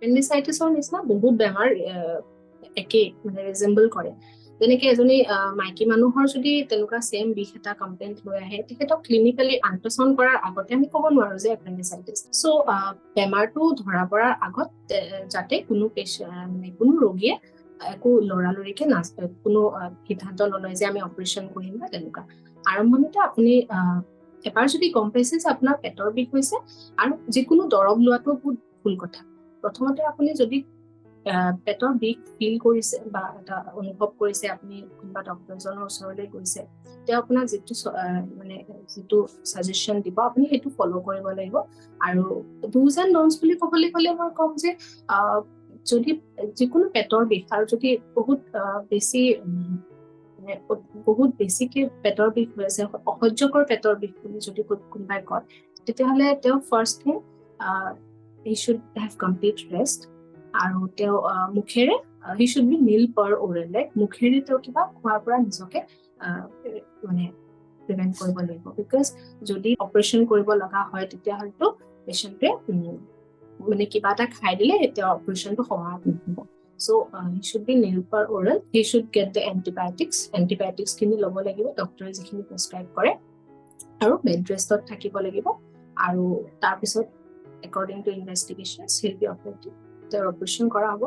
এপেণ্ডিচাইটিছৰ নিচিনা বহুত বেমাৰ একে মানে ৰিজেম্বল কৰে। যেনেকে এজনী মাইকী মানুহৰ যদি তেনেকুৱা সেম বিষ এটা কমপ্লেইন লৈ আহে, তেখেতক ক্লিনিকেলি আল্ট্ৰাচাউণ্ড কৰাৰ আগতে আমি ক'ব নোৱাৰো যে এপেণ্ডিচাইটিছ। চ' বেমাৰটো ধৰা পৰাৰ আগত যাতে কোনো মানে কোনো ৰোগীয়ে একো লৰালৰিকে কোনো সিদ্ধান্ত নলয় যে আমি অপাৰেশ্যন কৰিম বা তেনেকুৱা। আৰম্ভণিতে আপুনি এবাৰ যদি গম পাইছে যে আপোনাৰ পেটৰ বিষ হৈছে, আৰু যিকোনো দৰৱ লোৱাটো বহুত ভুল কথা। প্ৰথমতে আপুনি যদি পেটৰ বিষ ফিল কৰিছে বা এটা অনুভৱ কৰিছে, আপুনি কোনোবা ডক্টৰজনৰ ওচৰলৈ গৈছে, তেওঁ আপোনাক যিটো ছাজেশ্যন দিব আপুনি সেইটো ফ'ল' কৰিব লাগিব। আৰু ডুজ এণ্ড ডনটছ বুলি ক'বলৈ গ'লে মই ক'ম যে যদি যিকোনো পেটৰ বিষ আৰু যদি বহুত বেছিকে পেটৰ বিষ হৈ আছে, অসহ্যকৰ পেটৰ বিষ বুলি যদি কোনোবাই কয়, তেতিয়াহ'লে তেওঁ first thing he should have complete rest. আৰু তেওঁ মুখেৰে he should be nil per oral, like মুখেৰে তেওঁ কিবা খোৱাৰ পৰা নিজকে মানে প্ৰিভেণ্ট কৰিব লাগিব। বিকজ যদি অপাৰেশ্যন কৰিব লগা হয়, তেতিয়াহ'লেতো পেচেণ্টে মানে কিবা এটা খাই দিলে এতিয়া অপাৰেশ্যনটো সমাপ্ত নহ'ব। So' he should be nil per oral, he should get the antibiotics খিনি ল'ব লাগিব, ডক্টৰে যিখিনি প্ৰেছক্ৰাইব কৰে, আৰু বেড ৰেষ্টত থাকিব লাগিব। আৰু তাৰপিছত একৰ্ডিং টু ইনভেষ্টিগেশ্যন তেওঁৰ অপাৰেশ্যন কৰা হ'ব।